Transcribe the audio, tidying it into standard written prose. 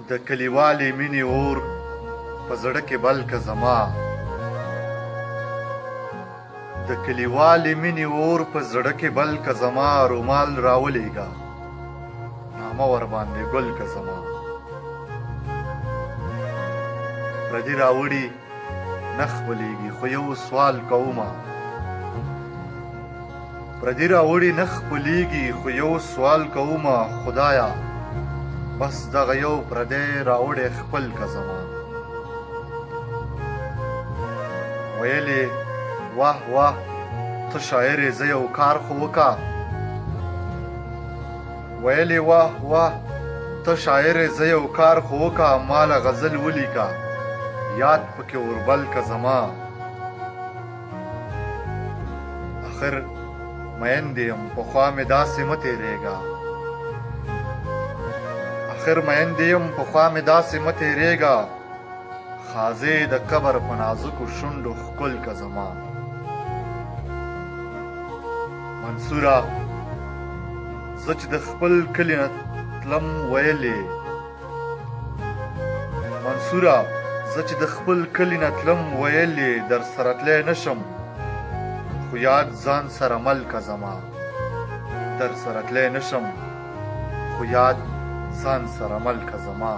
د کلیوالې مینې اور په زړه کې بل که زما د کلیوالې مینې اور په زړه کې بل که زما رومال راولېږه نامه ورباندې ګل که زما پردي راوړي نه خپلېږي خو یو سوال کومه پردي راوړي نه خپلېږي خو یو سوال کومه خدایا بس دغه یو پردی راوړی خپل که زما ویلې واه واه ته شاعرې زه یو کار خو وکړه ویلې واه واه ته شاعرې زه یو کار خو وکړه ماله غزل ولیکه یاد پکې اوربل که زما اخر میندې یم پخوا مې داسې مه تېرېږه آخر میندې یم پخوا مې داسې مه تېرېږه خازې د قبر په نازکو شونډو ښکل که زما منصوره زه چې د خپل کلي نه تلم ویلې منصوره زه چې د خپل کلي نه تلم ویلې در سره تلی نه شم خو یاد ځان سره مل که زما در سره تلی نه شم خو یاد ځان سره مل که زما